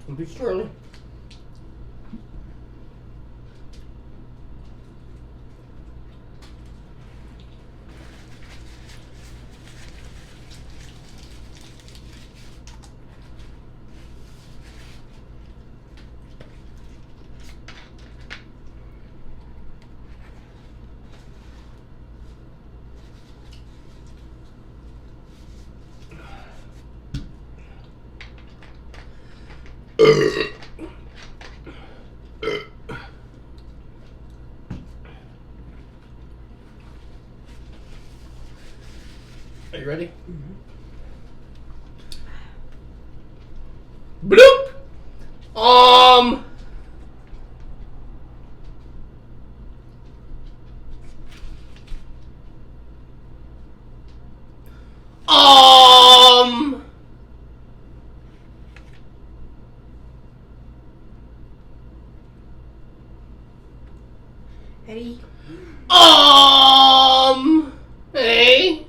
Don't be Shirley. Are you ready? Mm-hmm. Bloop! Um, Eddie? Hey,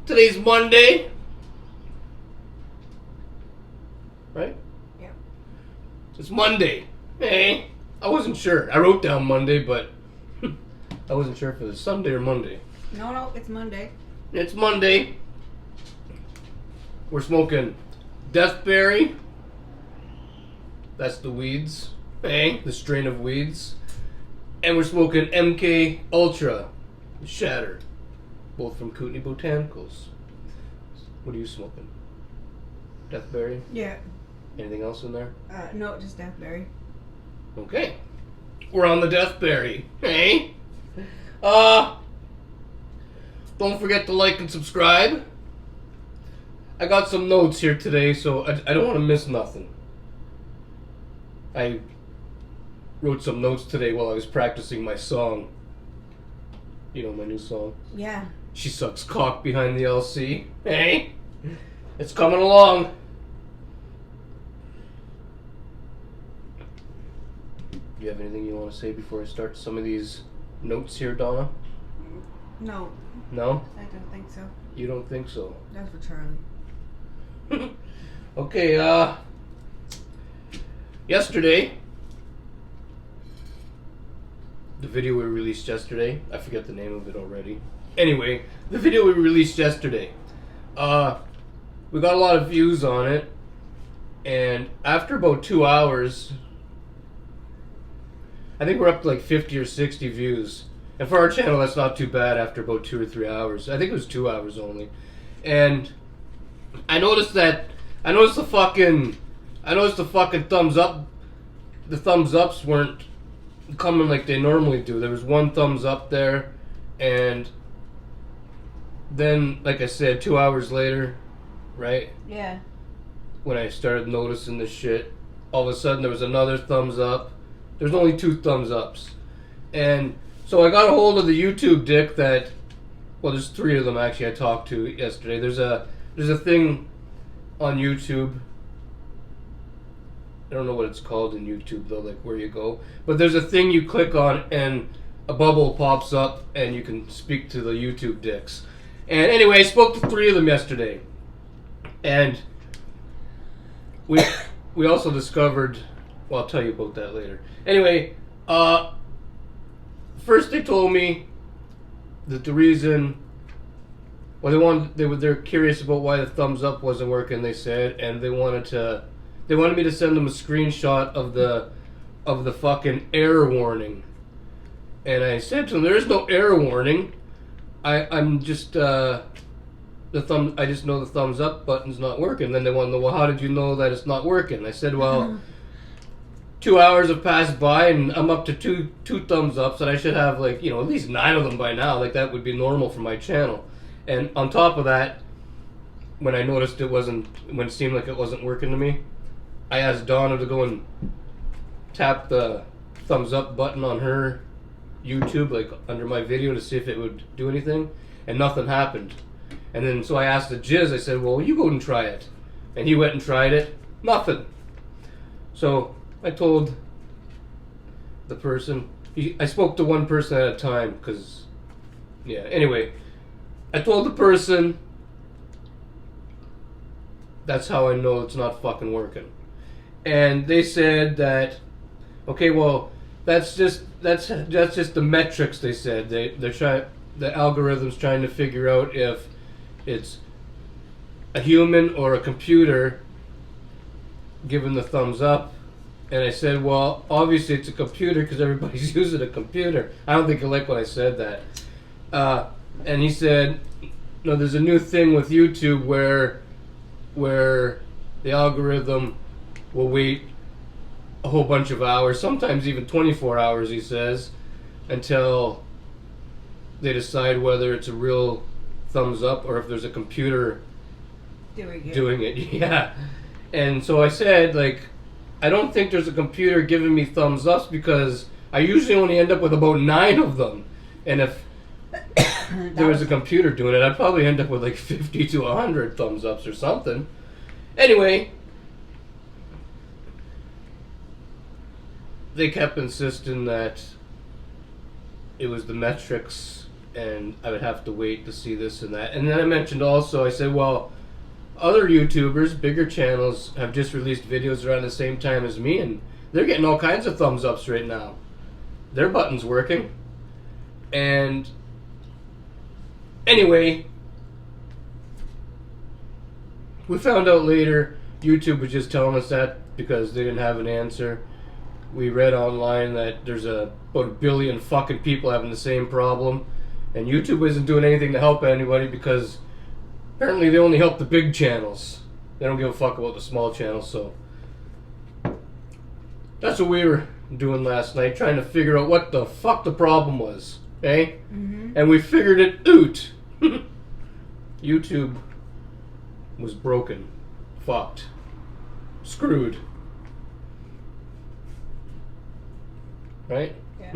today's Monday, right? Yep. It's Monday. Hey, I wasn't sure. I wrote down Monday, but I wasn't sure if it was Sunday or Monday. No, it's Monday. It's Monday. We're smoking Deathberry. That's the weeds. Hey, the strain of weeds. And we're smoking MK Ultra Shatter. Both from Kootenai Botanicals. What are you smoking? Deathberry? Yeah. Anything else in there? No, just Deathberry. Okay. We're on the Deathberry. Hey? Don't forget to like and subscribe. I got some notes here today, so I don't want to miss nothing. I wrote some notes today while I was practicing my song. You know my new song? Yeah. She sucks cock behind the LC. Hey? It's coming along. Do you have anything you want to say before I start some of these notes here, Donna? No, No? I don't think so. You don't think so? That's for Charlie. Okay, yesterday, the video we released yesterday, I forget the name of it already. Anyway, the video we released yesterday, we got a lot of views on it, and after about 2 hours, I think we're up to like 50 or 60 views. And for our channel, that's not too bad after about 2 or 3 hours. I think it was 2 hours only. And I noticed the fucking thumbs up. The thumbs ups weren't coming like they normally do. There was one thumbs up there, and then, like I said, 2 hours later, right? Yeah. When I started noticing this shit, all of a sudden there was another thumbs up. There's only 2 thumbs ups. And so I got a hold of the YouTube dick that, well, there's 3 of them actually I talked to yesterday. There's a thing on YouTube. I don't know what it's called in YouTube though, like where you go. But there's a thing you click on and a bubble pops up and you can speak to the YouTube dicks. And anyway, I spoke to 3 of them yesterday. And we also discovered, well, I'll tell you about that later. Anyway, first they told me that the reason, well, they're curious about why the thumbs up wasn't working, they said, and they wanted me to send them a screenshot of the fucking error warning. And I said to them, there is no error warning. I'm just I just know the thumbs up button's not working. Then they want to know, well, how did you know that it's not working? I said, well, 2 hours have passed by and I'm up to two thumbs ups, and I should have like, at least 9 of them by now. Like that would be normal for my channel. And on top of that, when I noticed when it seemed like it wasn't working to me, I asked Donna to go and tap the thumbs up button on her YouTube, like under my video, to see if it would do anything, and nothing happened. And then so I asked the Jizz, I said, well, you go and try it. And he went and tried it, nothing. So I told the person, I spoke to one person at a time, because, yeah, anyway, I told the person That's how I know it's not fucking working. And they said that, okay, well, that's just the metrics. They said they're trying, the algorithm's trying to figure out if it's a human or a computer giving the thumbs up. And I said, well, obviously it's a computer because everybody's using a computer. I don't think you like when I said that. And he said, no, there's a new thing with YouTube where the algorithm will wait a whole bunch of hours, sometimes even 24 hours, he says, until they decide whether it's a real thumbs up or if there's a computer doing it. Yeah. And so I said, like, I don't think there's a computer giving me thumbs ups because I usually only end up with about 9 of them. And if there was a computer doing it, I'd probably end up with like 50 to 100 thumbs ups or something. Anyway, they kept insisting that it was the metrics and I would have to wait to see this and that. And then I mentioned also, I said, well, other YouTubers, bigger channels, have just released videos around the same time as me, and they're getting all kinds of thumbs ups right now. Their button's working. And anyway, we found out later YouTube was just telling us that because they didn't have an answer. We read online that there's about 1 billion fucking people having the same problem, and YouTube isn't doing anything to help anybody because apparently they only help the big channels. They don't give a fuck about the small channels, so that's what we were doing last night, trying to figure out what the fuck the problem was, eh? Mm-hmm. And we figured it out. YouTube was broken, fucked, screwed. Right? Yeah.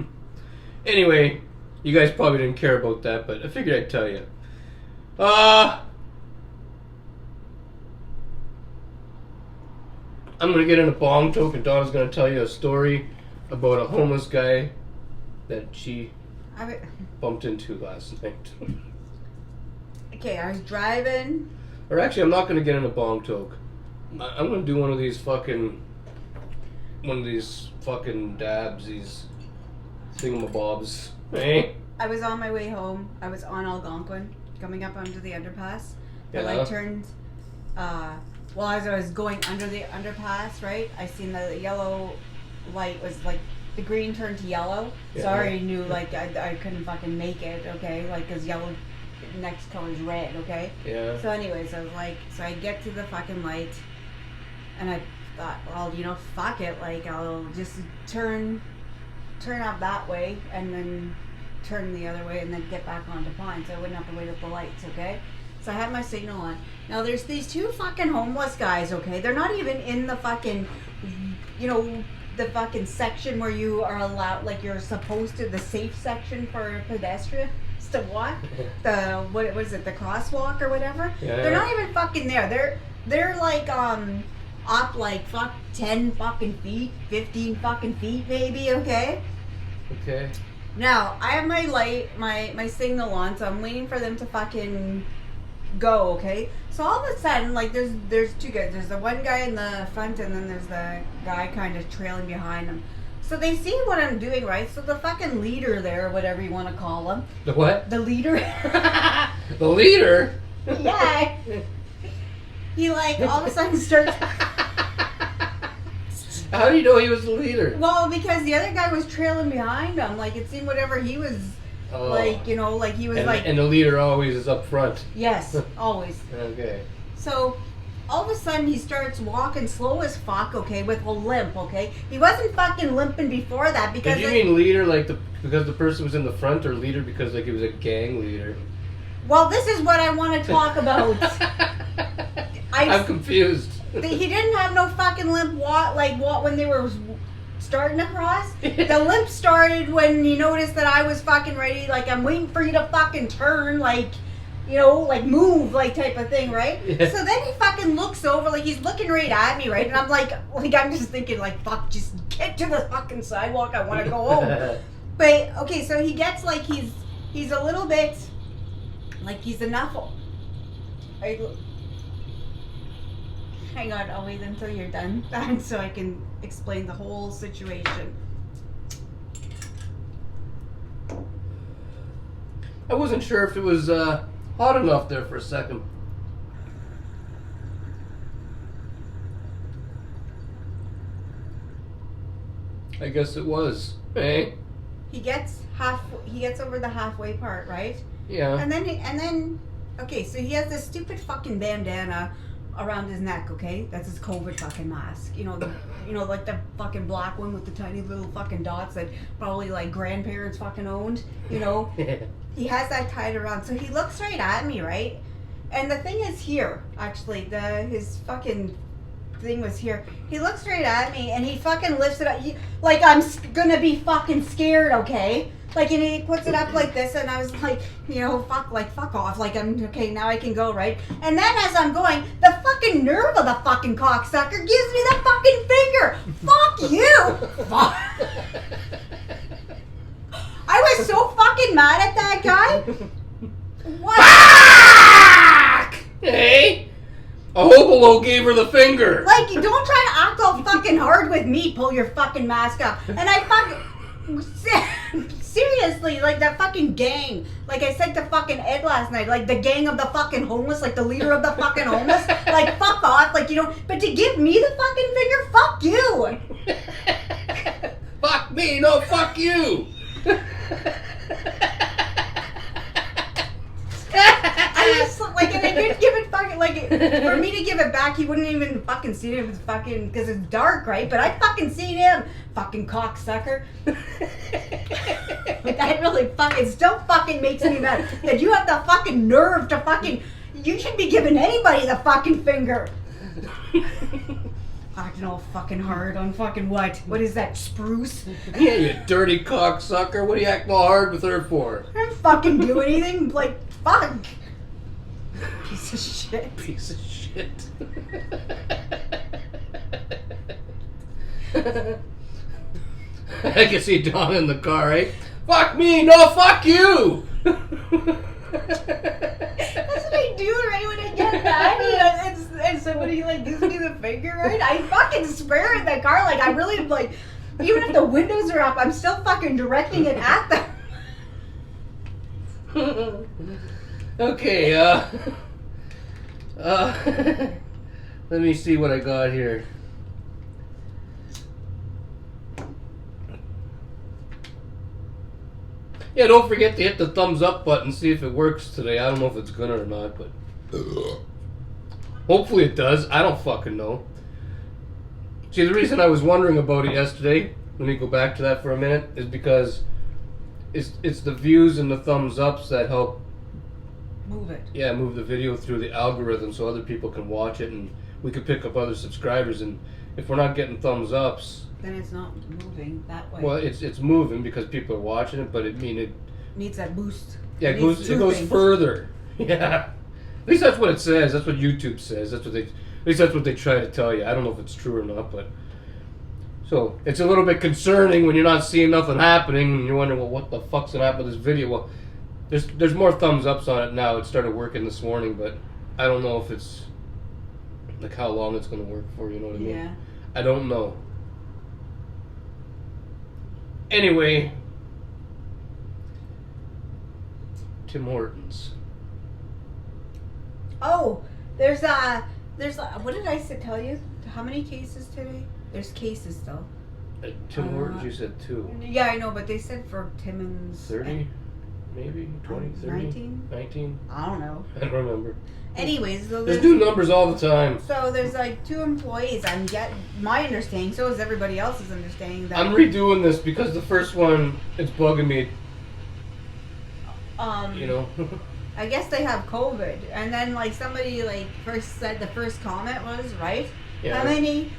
Anyway, you guys probably didn't care about that, but I figured I'd tell you. I'm going to get in a bong joke, and Donna's going to tell you a story about a homeless guy that she bumped into last night. Okay, I was driving. Or actually, I'm not going to get in a bong joke. I'm going to do one of these fucking dabs, these thingamabobs. Hey? I was on my way home. I was on Algonquin, coming up onto the underpass. The Yeah. light turned, well, as I was going under the underpass, right, I seen the yellow light was like, the green turned to yellow. Yeah. So I already knew, like, I couldn't fucking make it, okay? Like, because yellow, next color is red, okay? Yeah. So anyways, I was like, so I get to the fucking light, and I thought, well, you know, fuck it, like, I'll just turn up that way, and then turn the other way, and then get back onto Pine, so I wouldn't have to wait at the lights, okay? So I had my signal on. Now there's these 2 fucking homeless guys, okay? They're not even in the fucking, you know, the fucking section where you are allowed, like you're supposed to, the safe section for pedestrians to walk. The, what is it, the crosswalk or whatever? Yeah. They're not even fucking there. They're like, up like 10 fucking feet, 15 fucking feet maybe, okay? Okay. Now, I have my light, my signal on, so I'm waiting for them to fucking go, okay? So all of a sudden, like, there's 2 guys. There's the one guy in the front, and then there's the guy kind of trailing behind him. So they see what I'm doing, right? So the fucking leader there, whatever you want to call him. The what? The leader. The leader? Yeah. He, like, all of a sudden starts... How do you know he was the leader? Well, because the other guy was trailing behind him. Like, it seemed whatever he was... Like, you know, like he was and the leader always is up front. Yes, always. Okay. So, all of a sudden he starts walking slow as fuck, okay, with a limp, okay? He wasn't fucking limping before that because... Did you mean leader like because the person was in the front, or leader because like he was a gang leader? Well, this is what I want to talk about. I'm confused. He didn't have no fucking limp when they were starting to cross. The limp started when he noticed that I was fucking ready, like I'm waiting for you to fucking turn, like, you know, like move, like type of thing, right? Yeah. So then he fucking looks over, like he's looking right at me, right? And I'm like I'm just thinking, like, fuck, just get to the fucking sidewalk, I want to go home. But, okay, so he gets, like, he's a little bit, like, he's enough. Hang on, I'll wait until you're done so I can explain the whole situation. I wasn't sure if it was hot enough there for a second. I guess it was. Hey. He gets over the halfway part, right? Yeah. And then okay, so he has this stupid fucking bandana around his neck, okay? That's his COVID fucking mask. You know, like the fucking black one with the tiny little fucking dots that probably like grandparents fucking owned, you know? He has that tied around. So he looks right at me, right? And the thing is here, actually, his fucking thing was here. He looks right at me and he fucking lifts it up like I'm gonna be fucking scared, okay? Like, and he puts it up like this, and I was like, you know, fuck off. Like, I'm okay, now I can go, right? And then as I'm going, the fucking nerve of the fucking cocksucker gives me the fucking finger. Fuck you. Fuck. I was so fucking mad at that guy. What? Fuck! Hey? A hobolo gave her the finger. Like, don't try to act all fucking hard with me. Pull your fucking mask up. And I fucking... Seriously, like that fucking gang. Like I said to fucking Ed last night, like the gang of the fucking homeless, like the leader of the fucking homeless. Like, fuck off. Like, you know, but to give me the fucking finger, fuck you. Fuck me, no, fuck you. I just, like, and I didn't give it fucking, like, for me to give it back, he wouldn't even fucking see it. It was fucking, because it's dark, right? But I fucking seen him, fucking cocksucker. That really fucking, still fucking makes me mad. That you have the fucking nerve to fucking, you should be giving anybody the fucking finger. Acting all fucking hard on fucking what? What is that, spruce? Yeah, you dirty cocksucker. What are you acting all hard with her for? I didn't fucking do anything, like, fuck. Piece of shit. Piece of shit. I can see Donna in the car, right? Fuck me, no, fuck you! That's what I do, right, when I get mad and somebody, like, gives me the finger, right? I fucking swear in the car, like, I really, like, even if the windows are up, I'm still fucking directing it at them. Okay, let me see what I got here. Yeah, don't forget to hit the thumbs up button, see if it works today. I don't know if it's gonna or not, but hopefully it does. I don't fucking know. See, the reason I was wondering about it yesterday, let me go back to that for a minute, is because it's the views and the thumbs ups that help Move it. Yeah, move the video through the algorithm so other people can watch it and we could pick up other subscribers. And if we're not getting thumbs ups, then it's not moving that way. well, it's moving because people are watching it, but it needs that boost. Yeah, it goes further. Yeah, at least that's what it says. That's what YouTube says. At least that's what they try to tell you. I don't know if it's true or not, but so it's a little bit concerning when you're not seeing nothing happening and you're wondering, well, what the fuck's gonna happen with this video? Well, there's more thumbs ups on it now. It started working this morning, but I don't know if it's like how long it's gonna work for. You know what I mean? Yeah. I don't know. Anyway, Tim Hortons. Oh, there's what did I tell you? How many cases today? There's cases still. Tim Hortons, you said 2. Yeah, I know, but they said for Timmins 30, maybe 20, 30, 19. I don't know. I don't remember. Anyways, so there's new numbers all the time. So there's like 2 employees. I'm my understanding. So is everybody else's understanding that I'm redoing this because the first one, it's bugging me. You know. I guess they have COVID, and then like somebody like first said the first comment was right. Yeah.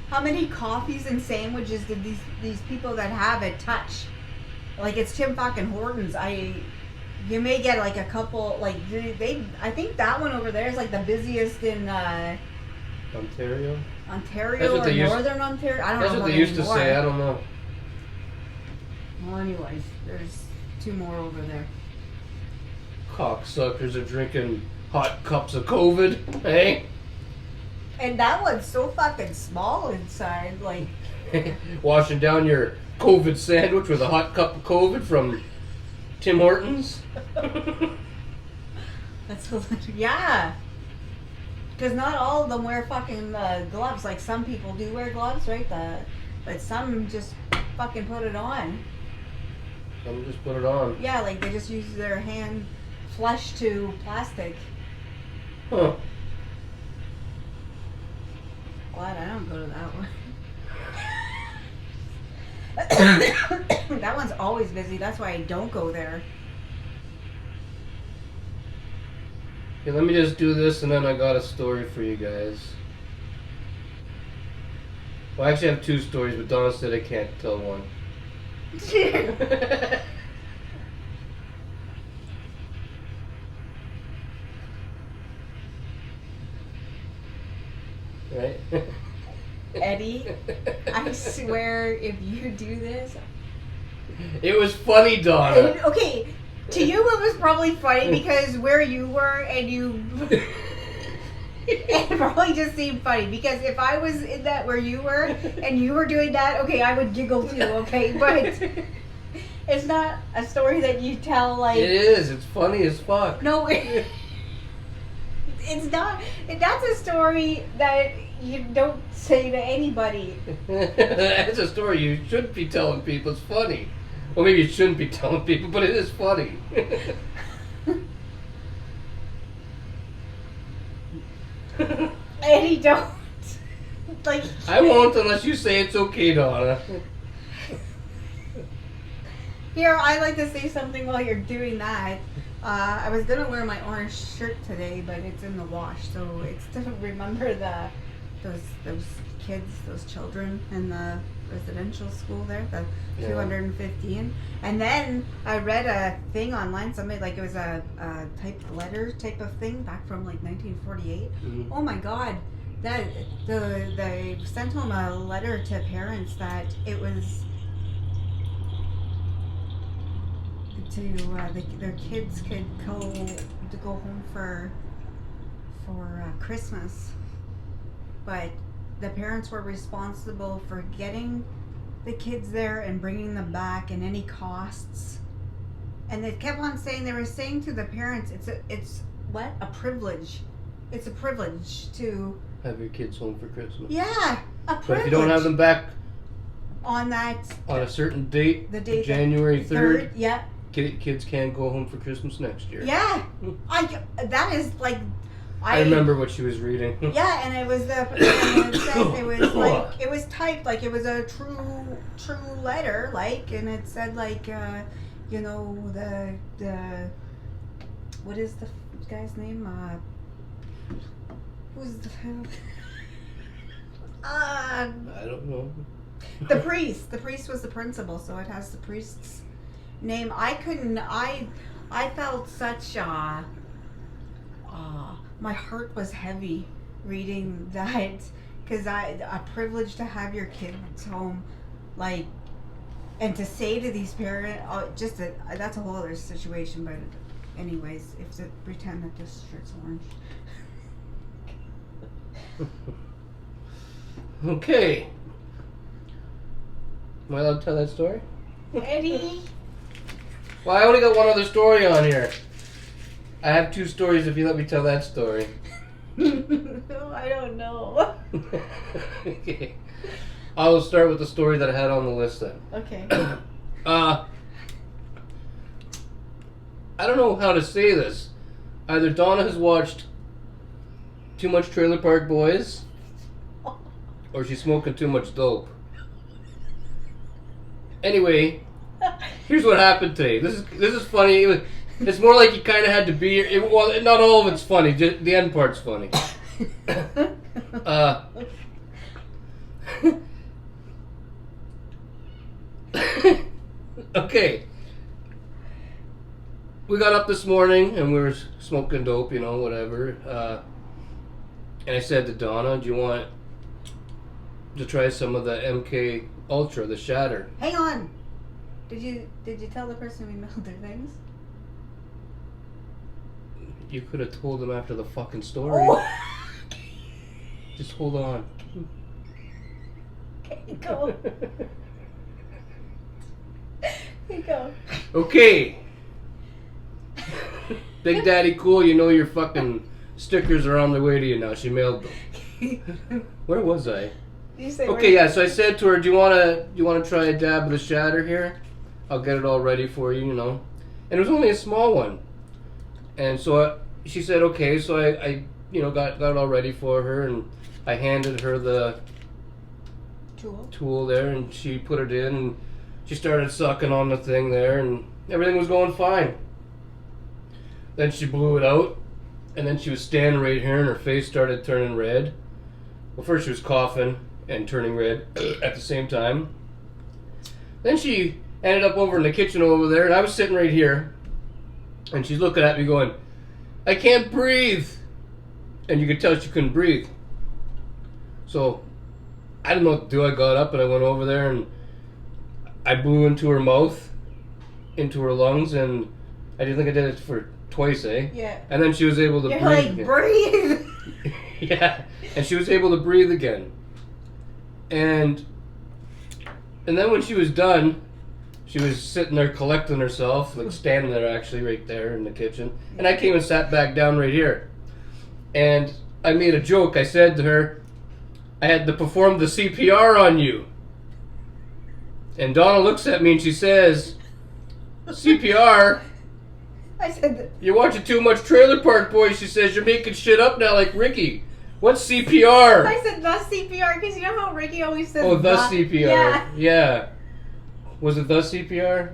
How many coffees and sandwiches did these people that have it touch? Like it's Tim fucking Hortons. You may get like a couple, like I think that one over there is like the busiest in Ontario or Northern Ontario. I don't know. That's what they used to say. I don't know. Well, anyways, there's 2 more over there. Cocksuckers are drinking hot cups of COVID, eh? And that one's so fucking small inside. Like, Washing down your COVID sandwich with a hot cup of COVID from Tim Hortons. that's yeah. Because not all of them wear fucking gloves. Like some people do wear gloves, right? But some just fucking put it on. Some just put it on. Yeah, like they just use their hand flush to plastic. Huh. Glad I don't go to that one. That one's always busy. That's why I don't go there. Okay, let me just do this and then I got a story for you guys. Well, I actually have two stories, but Donna said I can't tell one. Right? Eddie, I swear if you do this... It was funny, Donna. Okay, to you it was probably funny because where you were and you... It probably just seemed funny because if I was in that where you were and you were doing that, okay, I would giggle too, okay? But it's not a story that you tell like... It is. It's funny as fuck. No, it's not. That's a story that you don't say to anybody. That's a story you should be telling people. It's funny. Well, maybe you shouldn't be telling people, but it is funny. Eddie, don't. Like. I won't unless you say it's okay, Donna. Here, I like to say something while you're doing that. I was gonna wear my orange shirt today, but it's in the wash, so it's to remember those kids, those children in the residential school there, the 215. And then I read a thing online, somebody like it was a typed letter type of thing back from like 1948. Oh my God, that they sent home a letter to parents that it was to their kids could go home for Christmas, but the parents were responsible for getting the kids there and bringing them back and any costs. And they kept on saying, they were saying to the parents, it's what? A privilege. It's a privilege to have your kids home for Christmas. Yeah, a privilege. But if you don't have them back on a certain date, the date January 3rd, yeah, kids can't go home for Christmas next year. Yeah, that is like. I remember what she was reading. Yeah, and it was it was like it was typed like it was a true letter, like, and it said like you know the what is the guy's name? Who's the I don't know. The priest. The priest was the principal, so it has the priest's name. I felt such my heart was heavy reading that, because a privilege to have your kids home, like, and to say to these parents, that's a whole other situation. But anyways, if to pretend that this shirt's orange. Okay. Am I allowed to tell that story? Eddie. Well, I only got one other story on here. I have two stories if you let me tell that story. I don't know. Okay. I'll start with the story that I had on the list then. Okay. I don't know how to say this. Either Donna has watched too much Trailer Park Boys, or she's smoking too much dope. Anyway, here's what happened today. This is funny. It's more like you kind of had to be here. Well, not all of it's funny. Just the end part's funny. Okay. We got up this morning and we were smoking dope, whatever. And I said to Donna, do you want to try some of the MK Ultra, the Shatter? Hang on. Did you tell the person we mailed their things? You could have told them after the fucking story. Oh. Just hold on. Okay, go. Okay, go. Okay. Big Daddy Cool, you know your fucking stickers are on their way to you now. She mailed them. Where was I? You say Okay, yeah, so I said to her, do you wanna try a dab of the shatter here? I'll get it all ready for you, you know. And it was only a small one. And so she said okay, so I got it all ready for her, and I handed her the tool there, and she put it in, and she started sucking on the thing there, and everything was going fine. Then she blew it out, and then she was standing right here, and her face started turning red. Well, first she was coughing and turning red at the same time. Then she ended up over in the kitchen over there, and I was sitting right here, and she's looking at me going, I can't breathe. And you could tell she couldn't breathe. So I didn't know what to do. I got up and I went over there and I blew into her mouth, into her lungs, and I didn't think I did it for twice, eh? Yeah. And then she was able to You're breathe like, again. breathe. Yeah. And she was able to breathe again. And then when she was done, she was sitting there collecting herself, like standing there actually right there in the kitchen. And I came and sat back down right here. And I made a joke. I said to her, I had to perform the CPR on you. And Donna looks at me and she says, CPR? I said that. You're watching too much Trailer Park Boys. She says, you're making shit up now like Ricky. What's CPR? I said the CPR because you know how Ricky always says Oh, the CPR. Yeah. Yeah. Was it the CPR?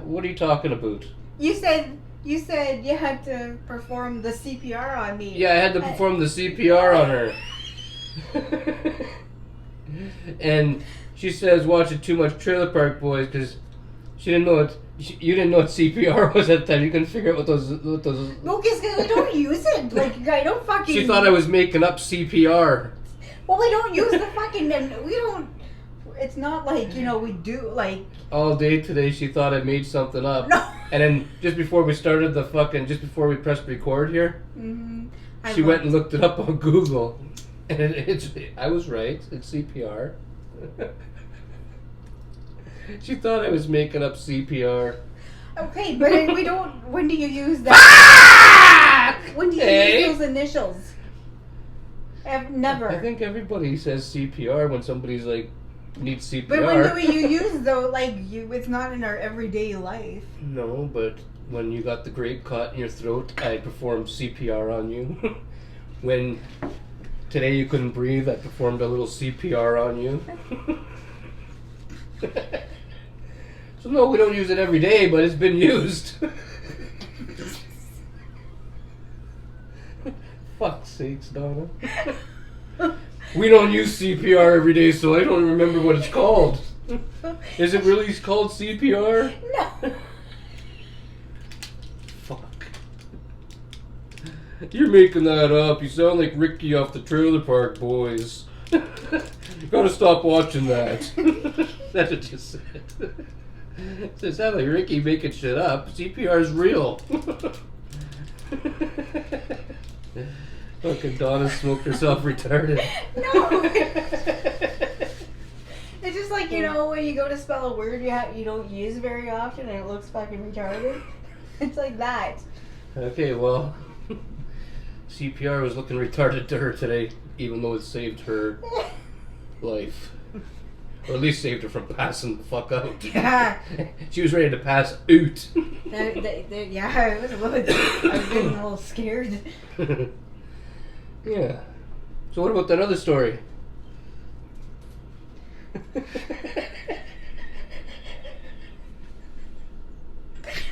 What are you talking about? You said you had to perform the CPR on me. Yeah, I had to perform the CPR on her. And she says, watching too much Trailer Park Boys because she didn't know what you didn't know what CPR was at the time. You couldn't figure out what those. No, because we don't use it. Like I don't fucking. She thought I was making up CPR. Well, we don't use the fucking. We don't. It's not like we do like. All day today, she thought I made something up. No. And then just before we started just before we pressed record here, she went and looked it up on Google, and I was right. It's CPR. She thought I was making up CPR. Okay, but we don't. When do you use that? When do you use those initials? Never. I think everybody says CPR when somebody's like needs CPR. But when do you use though? Like it's not in our everyday life. No, but when you got the grape caught in your throat, I performed CPR on you. When today you couldn't breathe, I performed a little CPR on you. So no, we don't use it every day, but it's been used. Fuck's sakes, Donna. We don't use CPR every day, so I don't remember what it's called. Is it really called CPR? No. Fuck. You're making that up. You sound like Ricky off the Trailer Park Boys. You gotta stop watching that. That's what you said. It sounds like Ricky making shit up. CPR's real. Fucking Donna smoked herself retarded. No. It's just like when you go to spell a word you don't use very often and it looks fucking retarded. It's like that. Okay, well, CPR was looking retarded to her today, even though it saved her life. Or at least saved her from passing the fuck out. Yeah. She was ready to pass out. Yeah, it was a little. I was getting a little scared. Yeah. So what about that other story?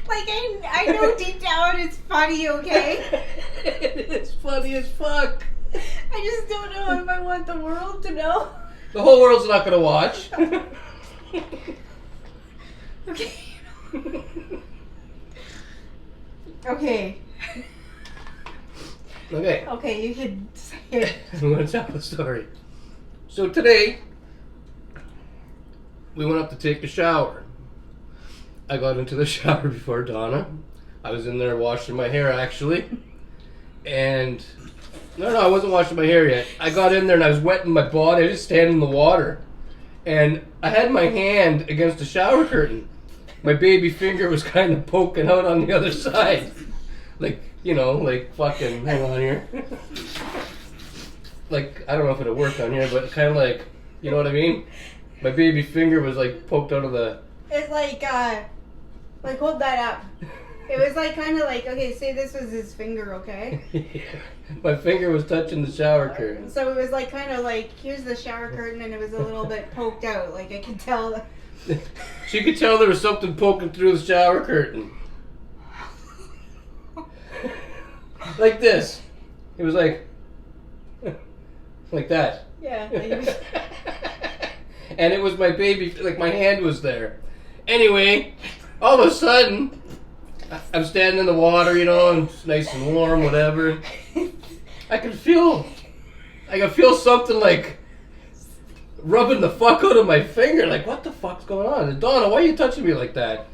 Like I know deep down it's funny, okay? It's funny as fuck. I just don't know if I want the world to know. The whole world's not gonna watch. Okay. Okay. Okay. Okay, you can say it. I'm gonna tell the story. So today, we went up to take a shower. I got into the shower before Donna. I was in there washing my hair actually. And No, I wasn't washing my hair yet. I got in there and I was wetting my body. I was just standing in the water. And I had my hand against the shower curtain. My baby finger was kind of poking out on the other side. Like, you know, like fucking, hang on here. Like, I don't know if it'll work on here, but kind of like, you know what I mean? My baby finger was like poked out of the... It's like hold that up. It was like kind of like, okay, say this was his finger, okay? Yeah. My finger was touching the shower curtain. So it was like kind of like, here's the shower curtain, and it was a little bit poked out. Like I could tell. She could tell there was something poking through the shower curtain. Like this. It was like that. Yeah. And it was my baby, like my hand was there. Anyway, all of a sudden, I'm standing in the water, you know, and it's nice and warm, whatever. I could feel something like rubbing the fuck out of my finger. Like, what the fuck's going on? And Donna, why are you touching me like that?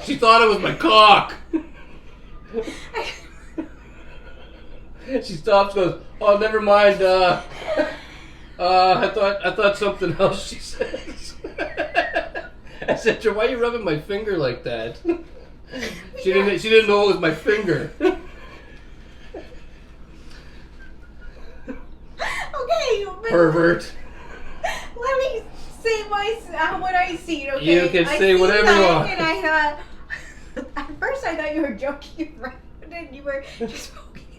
She thought it was my cock. She stops, goes, "Oh, never mind. I thought something else." She says. I said to her, "Why are you rubbing my finger like that?" She didn't know it was my finger. Okay, Pervert. Let me say what I see. Okay, You can say whatever you want. And I thought, at first I thought you were joking, right? But then you were just poking it.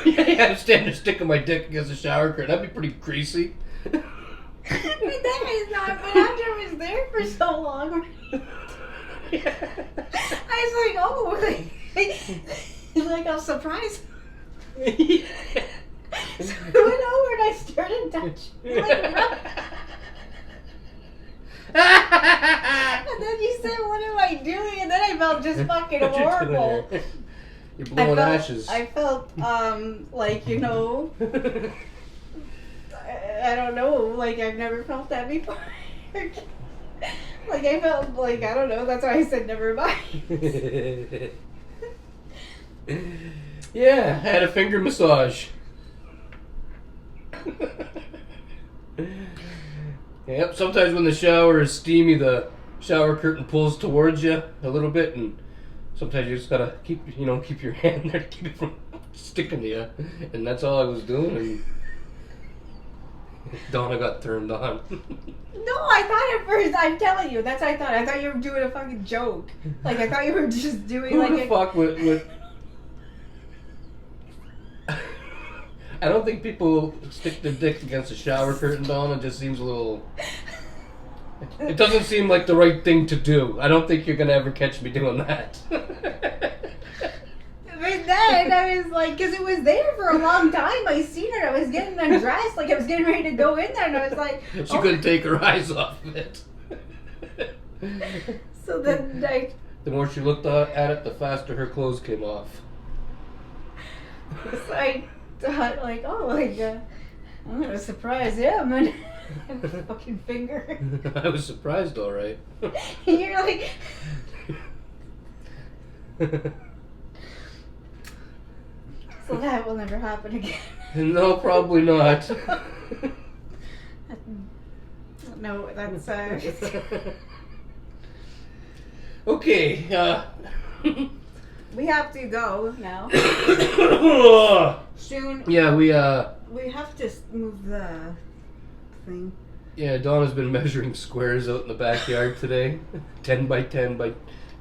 Yeah, I'm standing there sticking my dick against the shower curtain. That'd be pretty greasy. But that is not. But after I was there for so long, Yeah. I was like, oh, like I'm surprised. Yeah. So I went over and I started touching. And then you said, "What am I doing?" And then I felt just fucking horrible. You're blowing ashes. I felt like, you know, I don't know, like I've never felt that before. Like I felt like, I don't know, that's why I said never mind. Yeah, I had a finger massage. Yep, sometimes when the shower is steamy, the shower curtain pulls towards you a little bit, and sometimes you just gotta keep your hand there to keep it from sticking to you. And that's all I was doing, and Donna got turned on. No, I thought at first, I'm telling you, that's what I thought. I thought you were doing a fucking joke. Like, I thought you were just doing Who the fuck would... I don't think people stick their dick against a shower curtain, Donna. It just seems a little... It doesn't seem like the right thing to do. I don't think you're going to ever catch me doing that. But then I was like, because it was there for a long time. I seen it. I was getting undressed. Like, I was getting ready to go in there. And I was like... She couldn't take her eyes off of it. So then The more she looked at it, the faster her clothes came off. So I thought, like, oh, like, I'm going to surprise him. And his fucking finger. I was surprised, all right. You're like... So that will never happen again. No, probably not. No, that's... Okay, we have to go now. Soon. Yeah, we have to move the thing. Yeah, Donna's been measuring squares out in the backyard today. 10 by 10 by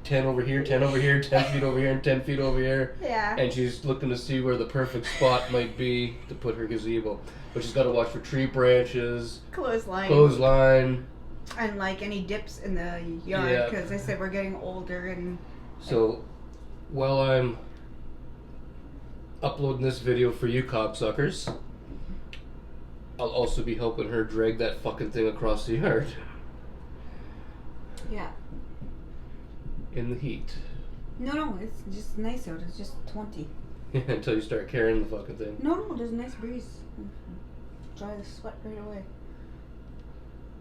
10 over here, 10 over here, 10 feet over here, and 10 feet over here. Yeah. And she's looking to see where the perfect spot might be to put her gazebo. But she's got to watch for tree branches, clothesline. And like any dips in the yard, because I said we're getting older and... So, while I'm uploading this video for you cocksuckers, I'll also be helping her drag that fucking thing across the yard. Yeah. In the heat. No, it's just nice out. It's just 20. Until you start carrying the fucking thing. No, there's a nice breeze. Dry the sweat right away.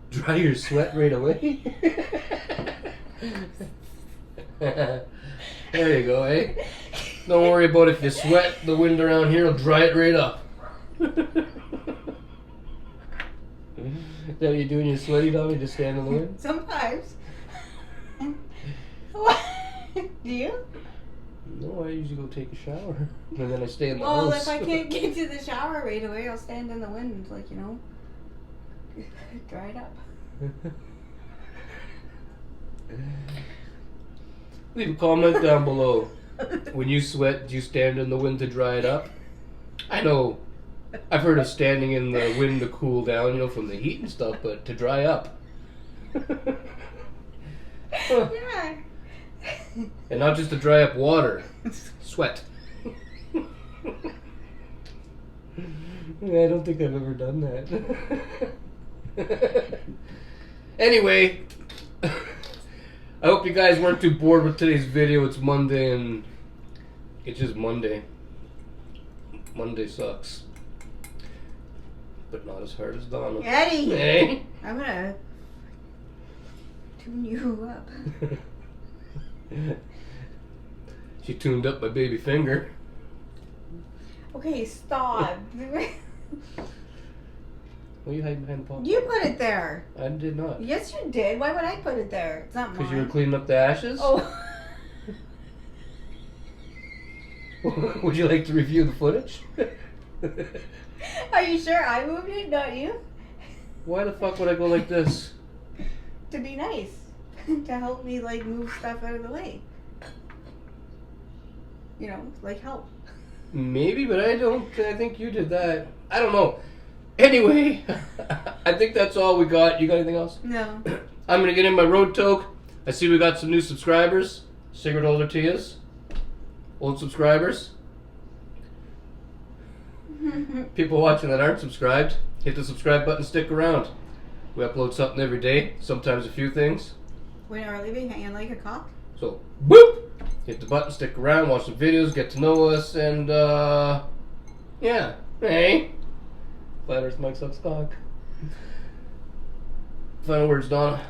Dry your sweat right away? There you go, eh? Don't worry about if you sweat. The wind around here will dry it right up. Is that what you do when you're sweaty, Tommy? Just stand in the wind? Sometimes. What? Do you? No, I usually go take a shower. And then I stay in the Well, house. if I can't get to the shower right away, I'll stand in the wind, like, you know, dry it up. Leave a comment down below. When you sweat, do you stand in the wind to dry it up? I know I've heard of standing in the wind to cool down, you know, from the heat and stuff, but to dry up. Yeah. And not just to dry up water. Sweat. I don't think I've ever done that. Anyway, I hope you guys weren't too bored with today's video. It's Monday and it's just Monday. Monday sucks. But not as hard as Donna. Eddy! Hey? I'm gonna tune you up. She tuned up my baby finger. Okay, stop. What are you hiding behind the pop? You put it there. I did not. Yes, you did. Why would I put it there? It's not mine. Because you were cleaning up the ashes? Oh. Would you like to review the footage? Are you sure I moved it, not you? Why the fuck would I go like this? To be nice. To help me, like, move stuff out of the way. You know, like help. Maybe, but I think you did that. I don't know. Anyway, I think that's all we got. You got anything else? No. I'm going to get in my road toke. I see we got some new subscribers. Cigrit holder to yous. Old subscribers. People watching that aren't subscribed, hit the subscribe button, stick around. We upload something every day, sometimes a few things. When are leaving hanging like a cock? So, boop! Hit the button, stick around, watch some videos, get to know us, and, yeah. Hey! Flat Earth Mike sucks cock. Final words, Donna.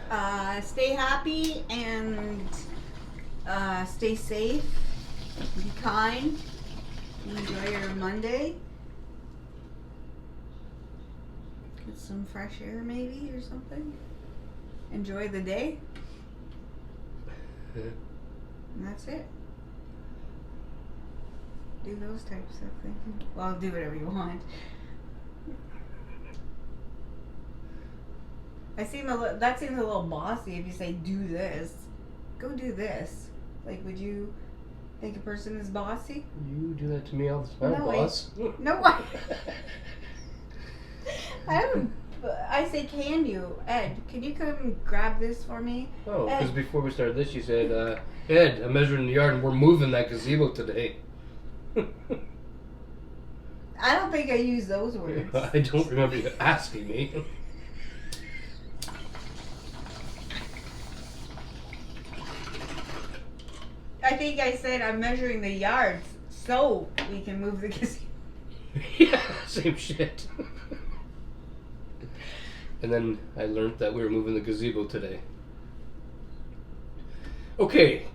Stay happy and stay safe. Be kind. Enjoy your Monday. Get some fresh air maybe or something. Enjoy the day. And that's it. Do those types of things. Well, do whatever you want. That seems a little bossy if you say do this. Go do this. Like, would you think a person is bossy? You do that to me all the time, No, boss. No, I say, can you? Ed, can you come grab this for me? Oh, because before we started this, you said, Ed, I'm measuring the yard and we're moving that gazebo today. I don't think I use those words. I don't remember you asking me. I think I said I'm measuring the yards so we can move the gazebo. Yeah, same shit. And then I learned that we were moving the gazebo today. Okay.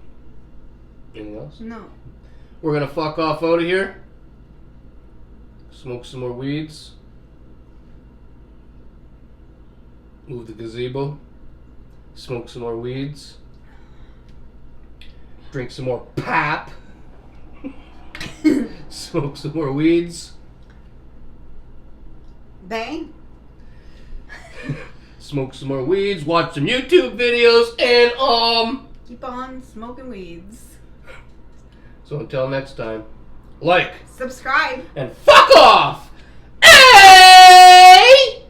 Anything else? No. We're gonna fuck off out of here. Smoke some more weeds. Move the gazebo. Smoke some more weeds. Drink some more pap. Smoke some more weeds. Bang. Smoke some more weeds, watch some YouTube videos, and Keep on smoking weeds. So until next time, like, Subscribe. and fuck off! Hey!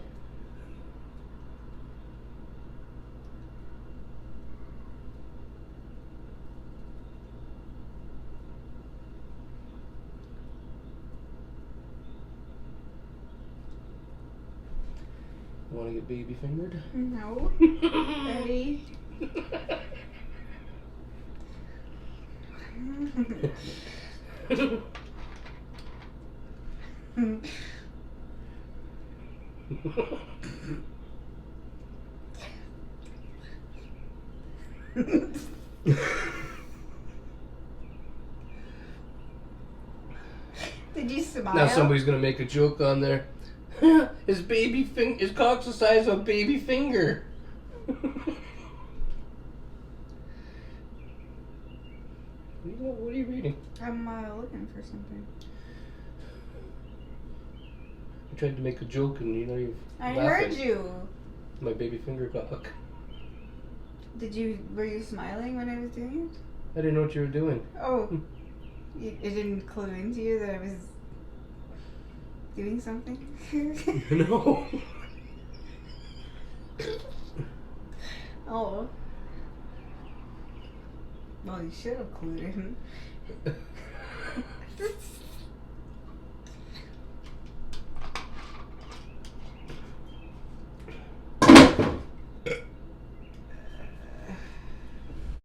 Want to get baby fingered? No. Ready? Did you smile? Now somebody's gonna make a joke on there. His cock's the size of a baby finger. What are you reading? I'm looking for something. I tried to make a joke and you've I laughing. heard you. My baby finger cock. Were you smiling when I was doing it? I didn't know what you were doing. Oh. It didn't clue into you that I was doing something? No. Oh. Well, you should have clued in.